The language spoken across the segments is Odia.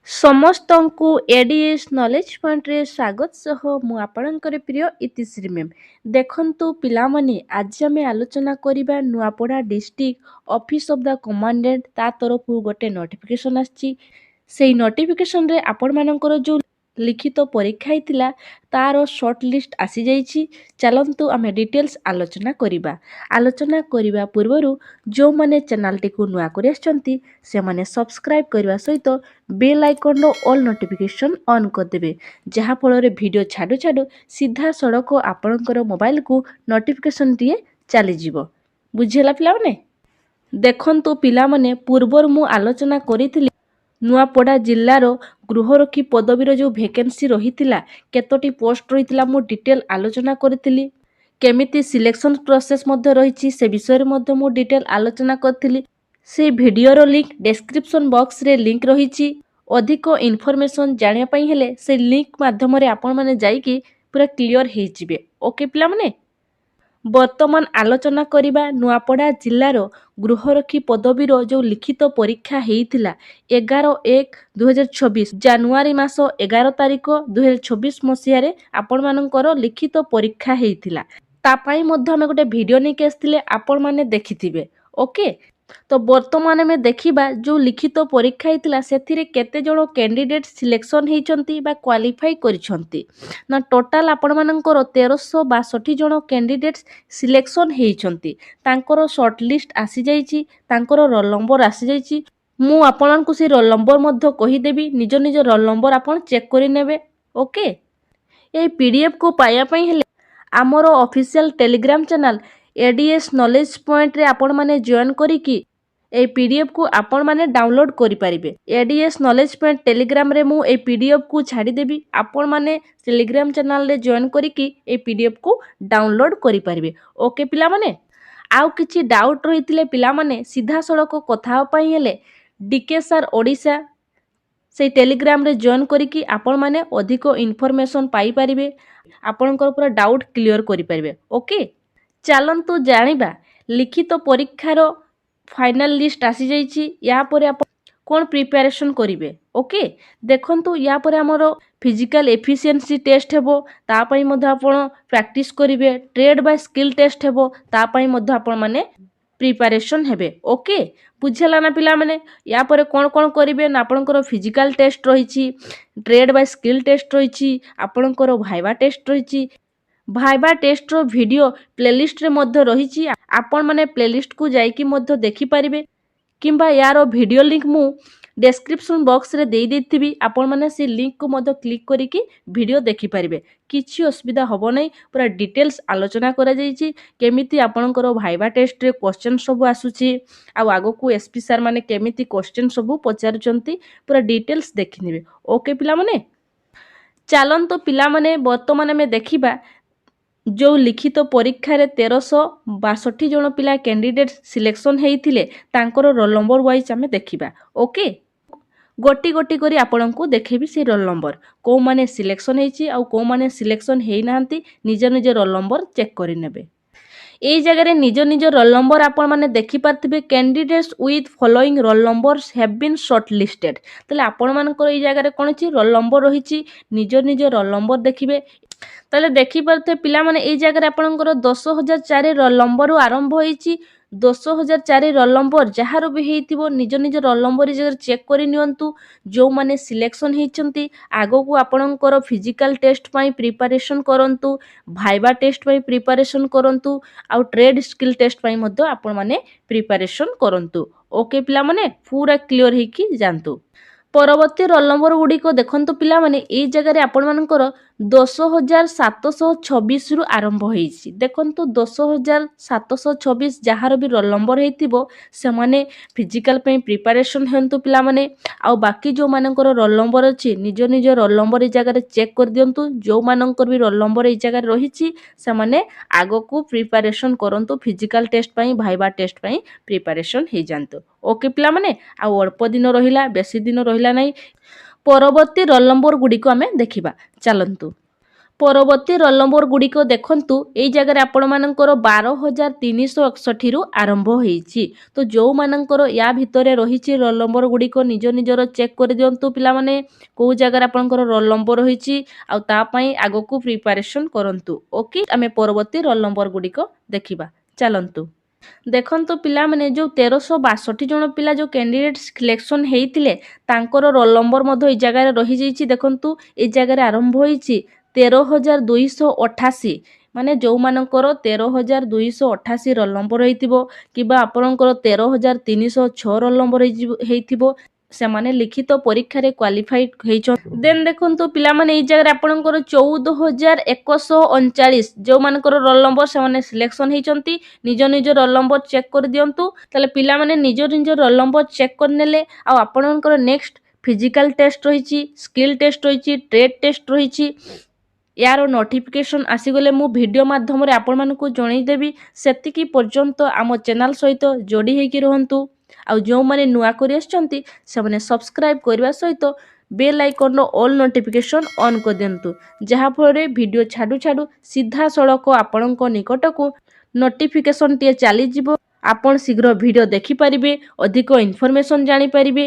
ସମସ୍ତଙ୍କୁ ଏଡିଏସ୍ ନଲେଜ ପଏଣ୍ଟରେ ସ୍ୱାଗତ ସହ ମୁଁ ଆପଣଙ୍କର ପ୍ରିୟ ଇତିଶ୍ରୀ ମ୍ୟାମ୍। ଦେଖନ୍ତୁ ପିଲାମାନେ, ଆଜି ଆମେ ଆଲୋଚନା କରିବା Nuapada district office of the commandant ତା ତରଫରୁ ଗୋଟେ ନୋଟିଫିକେସନ୍ ଆସିଛି। ସେଇ ନୋଟିଫିକେସନରେ ଆପଣମାନଙ୍କର ଯେଉଁ ଲିଖିତ ପରୀକ୍ଷା ହେଇଥିଲା ତାର ସର୍ଟ ଲିଷ୍ଟ ଆସିଯାଇଛି। ଚାଲନ୍ତୁ ଆମେ ଡିଟେଲ୍ସ ଆଲୋଚନା କରିବା ପୂର୍ବରୁ ଯେଉଁମାନେ ଚ୍ୟାନେଲଟିକୁ ନୂଆ କରି ଆସିଛନ୍ତି ସେମାନେ ସବସ୍କ୍ରାଇବ୍ କରିବା ସହିତ ବେଲ୍ ଆଇକନ୍ର ଅଲ୍ ନୋଟିଫିକେସନ୍ ଅନ୍ କରିଦେବେ, ଯାହାଫଳରେ ଭିଡ଼ିଓ ଛାଡ଼ୁ ଛାଡ଼ୁ ସିଧାସଳଖ ଆପଣଙ୍କର ମୋବାଇଲକୁ ନୋଟିଫିକେସନ୍ଟିଏ ଚାଲିଯିବ। ବୁଝିହେଲା ପିଲାମାନେ? ଦେଖନ୍ତୁ ପିଲାମାନେ, ପୂର୍ବରୁ ମୁଁ ଆଲୋଚନା କରିଥିଲି ନୂଆପଡ଼ା ଜିଲ୍ଲାର ଗୃହରକ୍ଷୀ ପଦବୀର ଯେଉଁ ଭେକେନ୍ସି ରହିଥିଲା, କେତୋଟି ପୋଷ୍ଟ ରହିଥିଲା, ମୁଁ ଡିଟେଲ୍ ଆଲୋଚନା କରିଥିଲି। କେମିତି ସିଲେକ୍ସନ୍ ପ୍ରୋସେସ୍ ମଧ୍ୟ ରହିଛି ସେ ବିଷୟରେ ମଧ୍ୟ ମୁଁ ଡିଟେଲ୍ ଆଲୋଚନା କରିଥିଲି। ସେଇ ଭିଡ଼ିଓର ଲିଙ୍କ୍ ଡେସ୍କ୍ରିପସନ୍ ବକ୍ସରେ ଲିଙ୍କ୍ ରହିଛି। ଅଧିକ ଇନଫର୍ମେସନ୍ ଜାଣିବା ପାଇଁ ହେଲେ ସେ ଲିଙ୍କ୍ ମାଧ୍ୟମରେ ଆପଣମାନେ ଯାଇକି ପୁରା କ୍ଲିଅର୍ ହେଇଯିବେ। ଓକେ ପିଲାମାନେ? ବର୍ତ୍ତମାନ ଆଲୋଚନା କରିବା ନୂଆପଡ଼ା ଜିଲ୍ଲାର ଗୃହରକ୍ଷୀ ପଦବୀର ଯେଉଁ ଲିଖିତ ପରୀକ୍ଷା ହେଇଥିଲା 11/1/2024 ଜାନୁଆରୀ ମାସ 11 ତାରିଖ 2024 ମସିହାରେ ଆପଣମାନଙ୍କର ଲିଖିତ ପରୀକ୍ଷା ହେଇଥିଲା। ତା ପାଇଁ ମଧ୍ୟ ଆମେ ଗୋଟେ ଭିଡ଼ିଓ ନେଇକି ଆସିଥିଲେ, ଆପଣମାନେ ଦେଖିଥିବେ। ଓକେ, ତ ବର୍ତ୍ତମାନ ଆମେ ଦେଖିବା ଯେଉଁ ଲିଖିତ ପରୀକ୍ଷା ହେଇଥିଲା ସେଥିରେ କେତେ ଜଣ କ୍ୟାଣ୍ଡିଡେଟ୍ ସିଲେକ୍ସନ୍ ହେଇଛନ୍ତି ବା କ୍ୱାଲିଫାଇ କରିଛନ୍ତି। ନା ଟୋଟାଲ୍ ଆପଣମାନଙ୍କର 1362 ଜଣ କ୍ୟାଣ୍ଡିଡେଟ୍ସ ସିଲେକ୍ସନ୍ ହେଇଛନ୍ତି। ତାଙ୍କର ସର୍ଟ ଲିଷ୍ଟ ଆସିଯାଇଛି, ତାଙ୍କର ରୋଲ୍ ନମ୍ବର ଆସିଯାଇଛି। ମୁଁ ଆପଣଙ୍କୁ ସେ ରୋଲ୍ ନମ୍ବର ମଧ୍ୟ କହିଦେବି, ନିଜ ନିଜ ରୋଲ୍ ନମ୍ବର ଆପଣ ଚେକ୍ କରିନେବେ। ଓକେ, ଏହି ପିଡିଏଫ୍କୁ ପାଇବା ପାଇଁ ହେଲେ ଆମର official Telegram channel ADS knowledge ପଏଣ୍ଟରେ ଆପଣମାନେ ଜଏନ୍ କରିକି এই ପିଡିଏଫ୍କୁ ଆପଣମାନେ ଡାଉନଲୋଡ୍ କରିପାରିବେ। ଏଡିଏସ୍ ନଲେଜ ପଏଣ୍ଟ ଟେଲିଗ୍ରାମରେ ମୁଁ এই ପିଡିଏଫ୍କୁ ଛାଡ଼ିଦେବି, ଆପଣମାନେ ଟେଲିଗ୍ରାମ ଚ୍ୟାନେଲରେ ଜଏନ୍ କରିକି এই ପିଡିଏଫ୍କୁ ଡାଉନଲୋଡ୍ କରିପାରିବେ। ଓକେ ପିଲାମାନେ? ଆଉ କିଛି ଡାଉଟ୍ ରହିଥିଲେ ପିଲାମାନେ ସିଧାସଳଖ କଥା ହେବା ପାଇଁ ହେଲେ ଡିକେ ସାର୍ ଓଡ଼ିଶା ସେଇ ଟେଲିଗ୍ରାମରେ ଜଏନ୍ କରିକି ଆପଣମାନେ ଅଧିକ ଇନଫର୍ମେସନ୍ ପାଇପାରିବେ, ଆପଣଙ୍କର ପୁରା ଡାଉଟ୍ କ୍ଲିଅର୍ କରିପାରିବେ। ଓକେ, ଚାଲନ୍ତୁ ଜାଣିବା ଲିଖିତ ପରୀକ୍ଷାର ଫାଇନାଲ ଲିଷ୍ଟ ଆସିଯାଇଛି। ୟା ପରେ ଆପଣ କ'ଣ ପ୍ରିପାରେସନ୍ କରିବେ। ଓକେ, ଦେଖନ୍ତୁ ୟା ପରେ ଆମର ଫିଜିକାଲ ଏଫିସିଏନ୍ସି ଟେଷ୍ଟ ହେବ, ତା ପାଇଁ ମଧ୍ୟ ଆପଣ ପ୍ରାକ୍ଟିସ୍ କରିବେ। ଟ୍ରେଡ୍ ବା ସ୍କିଲ୍ ଟେଷ୍ଟ ହେବ, ତା ପାଇଁ ମଧ୍ୟ ଆପଣମାନେ ପ୍ରିପାରେସନ୍ ହେବେ। ଓକେ, ବୁଝିହେଲା ନା ପିଲାମାନେ? ୟା ପରେ କ'ଣ କ'ଣ କରିବେ ନା ଆପଣଙ୍କର ଫିଜିକାଲ ଟେଷ୍ଟ ରହିଛି, ଟ୍ରେଡ୍ ବା ସ୍କିଲ୍ ଟେଷ୍ଟ ରହିଛି, ଆପଣଙ୍କର ଭାଇବା ଟେଷ୍ଟ ରହିଛି। ଭାଇବା ଟେଷ୍ଟର ଭିଡ଼ିଓ ପ୍ଲେଲିଷ୍ଟରେ ମଧ୍ୟ ରହିଛି, ଆପଣମାନେ ପ୍ଲେଲିଷ୍ଟକୁ ଯାଇକି ମଧ୍ୟ ଦେଖିପାରିବେ, କିମ୍ବା ୟାର ଭିଡ଼ିଓ ଲିଙ୍କ୍ ମୁଁ ଡେସ୍କ୍ରିପସନ୍ ବକ୍ସରେ ଦେଇଥିବି, ଆପଣମାନେ ସେ ଲିଙ୍କ୍କୁ ମଧ୍ୟ କ୍ଲିକ୍ କରିକି ଭିଡ଼ିଓ ଦେଖିପାରିବେ। କିଛି ଅସୁବିଧା ହେବ ନାହିଁ, ପୁରା ଡିଟେଲ୍ସ ଆଲୋଚନା କରାଯାଇଛି କେମିତି ଆପଣଙ୍କର ଭାଇବା ଟେଷ୍ଟରେ କ୍ୱେଶ୍ଚନ୍ ସବୁ ଆସୁଛି, ଆଉ ଆଗକୁ ଏସ୍ପି ସାର୍ ମାନେ କେମିତି କ୍ୱେଶ୍ଚନ୍ ସବୁ ପଚାରୁଛନ୍ତି, ପୁରା ଡିଟେଲ୍ସ ଦେଖିନେବେ। ଓକେ ପିଲାମାନେ? ଚାଲନ୍ତୁ ପିଲାମାନେ, ବର୍ତ୍ତମାନ ଆମେ ଦେଖିବା ଯେଉଁ ଲିଖିତ ପରୀକ୍ଷାରେ 1362 ଜଣ ପିଲା କ୍ୟାଣ୍ଡିଡେଟ୍ ସିଲେକ୍ସନ୍ ହେଇଥିଲେ ତାଙ୍କର ରୋଲ୍ ନମ୍ବର ୱାଇଜ୍ ଆମେ ଦେଖିବା। ଓକେ, ଗୋଟି ଗୋଟି କରି ଆପଣଙ୍କୁ ଦେଖେଇବି ସେ ରୋଲ୍ ନମ୍ବର, କେଉଁମାନେ ସିଲେକ୍ସନ୍ ହେଇଛି ଆଉ କେଉଁମାନେ ସିଲେକ୍ସନ୍ ହେଇନାହାନ୍ତି। ନିଜ ନିଜ ରୋଲ୍ ନମ୍ବର ଚେକ୍ କରିନେବେ। এই জায়গায় নিজ নিজ রোল নম্বর আপনার দেখিপারে candidates with following roll numbers have been shortlisted. তাহলে আপনার এই জায়গায় কোণ আছে রোল নম্বর রয়েছে, নিজ নিজ রোল নম্বর দেখবে। তাহলে দেখিপারে পিলামানে এই জায়গায় আপনার 10,004 রোল নম্বর আরম্ভ হয়েছি। 10,004 রোল নম্বর যাହାର भी ହେଇଥିବ নিজ নিজ রোল নম্বর এই জায়গায় চেক করে নিয়ন্তু। ଯେଉଁମାନେ ସିଲେକ୍ସନ୍ ହେଇଛନ୍ତି ଆଗକୁ ଆପଣଙ୍କର ଫିଜିକାଲ ଟେଷ୍ଟ ପାଇଁ ପ୍ରିପାରେସନ୍ କରନ୍ତୁ, ଭାଇବା ଟେଷ୍ଟ ପାଇଁ ପ୍ରିପାରେସନ୍ କରନ୍ତୁ, ଆଉ ଟ୍ରେଡ୍ ସ୍କିଲ୍ ଟେଷ୍ଟ ପାଇଁ ମଧ୍ୟ ଆପଣମାନେ ପ୍ରିପାରେସନ୍ କରନ୍ତୁ। ଓକେ ପିଲାମାନେ, ପୁରା କ୍ଲିଅର ହେଇକି ଯାଆନ୍ତୁ। ପରବର୍ତ୍ତୀ ରୋଲ୍ ନମ୍ବର ଗୁଡ଼ିକ ଦେଖନ୍ତୁ ପିଲାମାନେ, ଏଇ ଜାଗାରେ ଆପଣମାନଙ୍କର 10,726ରୁ ଆରମ୍ଭ ହେଇଛି। ଦେଖନ୍ତୁ 10,726 ଯାହାର ବି ରୋଲ୍ ନମ୍ବର ହେଇଥିବ ସେମାନେ ଫିଜିକାଲ ପାଇଁ ପ୍ରିପାରେସନ୍ ହୁଅନ୍ତୁ ପିଲାମାନେ। ଆଉ ବାକି ଯେଉଁମାନଙ୍କର ରୋଲ୍ ନମ୍ବର ଅଛି ନିଜ ନିଜ ରୋଲ୍ ନମ୍ବର ଏଇ ଜାଗାରେ ଚେକ୍ କରିଦିଅନ୍ତୁ। ଯେଉଁମାନଙ୍କର ବି ରୋଲ୍ ନମ୍ବର ଏଇ ଜାଗାରେ ରହିଛି ସେମାନେ ଆଗକୁ ପ୍ରିପାରେସନ୍ କରନ୍ତୁ, ଫିଜିକାଲ ଟେଷ୍ଟ ପାଇଁ ଭାଇବା ଟେଷ୍ଟ ପାଇଁ ପ୍ରିପାରେସନ୍ ହେଇଯାଆନ୍ତୁ। ଓକେ ପିଲାମାନେ, ଆଉ ଅଳ୍ପ ଦିନ ରହିଲା, ବେଶୀ ଦିନ ରହିଲା ନାହିଁ। ପରବର୍ତ୍ତୀ ରୋଲ୍ ନମ୍ବର ଗୁଡ଼ିକୁ ଆମେ ଦେଖିବା। ଚାଲନ୍ତୁ, ପରବର୍ତ୍ତୀ ରୋଲ୍ ନମ୍ବର ଗୁଡ଼ିକ ଦେଖନ୍ତୁ। ଏଇ ଜାଗାରେ ଆପଣମାନଙ୍କର 12,361ରୁ ଆରମ୍ଭ ହେଇଛି। ତ ଯେଉଁମାନଙ୍କର ୟା ଭିତରେ ରହିଛି ରୋଲ୍ ନମ୍ବର ଗୁଡ଼ିକ ନିଜ ନିଜର ଚେକ୍ କରିଦିଅନ୍ତୁ ପିଲାମାନେ, କେଉଁ ଜାଗାରେ ଆପଣଙ୍କର ରୋଲ୍ ନମ୍ବର ରହିଛି ଆଉ ତା ପାଇଁ ଆଗକୁ ପ୍ରିପାରେସନ୍ କରନ୍ତୁ। ଓକେ, ଆମେ ପରବର୍ତ୍ତୀ ରୋଲ୍ ନମ୍ବର ଗୁଡ଼ିକ ଦେଖିବା, ଚାଲନ୍ତୁ। ଦେଖନ୍ତୁ ପିଲାମାନେ, ଯେଉଁ 1362 ଜଣ ପିଲା ଯେଉଁ କ୍ୟାଣ୍ଡିଡେଟ୍ ସିଲେକ୍ସନ୍ ହେଇଥିଲେ ତାଙ୍କର ରୋଲ୍ ନମ୍ବର ମଧ୍ୟ ଏଇ ଜାଗାରେ ରହିଯାଇଛି। ଦେଖନ୍ତୁ ଏଇ ଜାଗାରେ ଆରମ୍ଭ ହେଇଛି 13,288, ମାନେ ଯେଉଁମାନଙ୍କର 13,288 ରୋଲ୍ ନମ୍ବର ହେଇଥିବ କିମ୍ବା ଆପଣଙ୍କର 13,306 ରୋଲ୍ ନମ୍ବର ହେଇଥିବ, ସେମାନେ ଲିଖିତ ପରୀକ୍ଷାରେ କ୍ୱାଲିଫାଇଡ୍ ହେଇଛନ୍ତି। ଦେନ୍ ଦେଖନ୍ତୁ ପିଲାମାନେ, ଏଇ ଜାଗାରେ ଆପଣଙ୍କର 14,139 ଯେଉଁମାନଙ୍କର ରୋଲ୍ ନମ୍ବର ସେମାନେ ସିଲେକ୍ସନ୍ ହେଇଛନ୍ତି। ନିଜ ନିଜ ରୋଲ୍ ନମ୍ବର ଚେକ୍ କରିଦିଅନ୍ତୁ। ତାହେଲେ ପିଲାମାନେ ନିଜ ନିଜ ରୋଲ୍ ନମ୍ବର ଚେକ୍ କରିନେଲେ ଆଉ ଆପଣଙ୍କର ନେକ୍ସଟ ଫିଜିକାଲ୍ ଟେଷ୍ଟ ରହିଛି, ସ୍କିଲ୍ ଟେଷ୍ଟ ରହିଛି, ଟ୍ରେଡ୍ ଟେଷ୍ଟ ରହିଛି। ୟାର ନୋଟିଫିକେସନ୍ ଆସିଗଲେ ମୁଁ ଭିଡ଼ିଓ ମାଧ୍ୟମରେ ଆପଣମାନଙ୍କୁ ଜଣାଇଦେବି। ସେତିକି ପର୍ଯ୍ୟନ୍ତ ଆମ ଚ୍ୟାନେଲ୍ ସହିତ ଯୋଡ଼ି ହେଇକି ରୁହନ୍ତୁ। ଆଉ ଯେଉଁମାନେ ନୂଆ କରି ଆସିଛନ୍ତି ସେମାନେ ସବସ୍କ୍ରାଇବ୍ କରିବା ସହିତ ବେଲ୍ ଆଇକନ୍ର ଅଲ୍ ନୋଟିଫିକେସନ୍ ଅନ୍ କରିଦିଅନ୍ତୁ, ଯାହାଫଳରେ ଭିଡ଼ିଓ ଛାଡ଼ୁ ଛାଡ଼ୁ ସିଧାସଳଖ ଆପଣଙ୍କ ନିକଟକୁ ନୋଟିଫିକେସନ୍ଟିଏ ଚାଲିଯିବ। ଆପଣ ଶୀଘ୍ର ଭିଡ଼ିଓ ଦେଖିପାରିବେ, ଅଧିକ ଇନଫର୍ମେସନ୍ ଜାଣିପାରିବେ।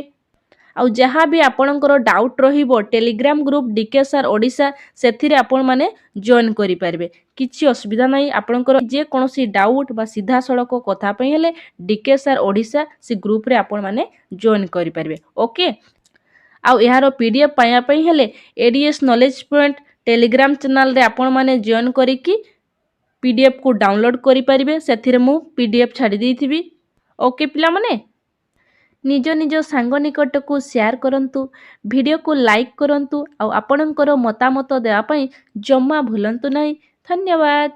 ଆଉ ଯାହା ବି ଆପଣଙ୍କର ଡାଉଟ୍ ରହିବ Telegram group DK sir Odisha, ସେଥିରେ ଆପଣମାନେ ଜଏନ୍ କରିପାରିବେ। କିଛି ଅସୁବିଧା ନାହିଁ। ଆପଣଙ୍କର ଯେକୌଣସି ଡାଉଟ୍ ବା ସିଧାସଳଖ କଥା ପାଇଁ ହେଲେ ଡିକେ ସାର୍ ଓଡ଼ିଶା ସେ ଗ୍ରୁପ୍ରେ ଆପଣମାନେ ଜଏନ୍ କରିପାରିବେ। ଓକେ, ଆଉ ଏହାର PDF ପାଇବା ପାଇଁ ହେଲେ ADS ନଲେଜ୍ ପଏଣ୍ଟ ଟେଲିଗ୍ରାମ ଚ୍ୟାନେଲରେ ଆପଣମାନେ ଜଏନ୍ କରିକି PDFକୁ ଡାଉନଲୋଡ୍ କରିପାରିବେ। ସେଥିରେ ମୁଁ PDF ଛାଡ଼ି ଦେଇଥିବି। ଓକେ ପିଲାମାନେ, ନିଜ ନିଜ ସାଙ୍ଗ ନିକଟକୁ ସେୟାର କରନ୍ତୁ, ଭିଡ଼ିଓକୁ ଲାଇକ୍ କରନ୍ତୁ ଆଉ ଆପଣଙ୍କର ମତାମତ ଦେବା ପାଇଁ ଜମା ଭୁଲନ୍ତୁ ନାହିଁ। ଧନ୍ୟବାଦ।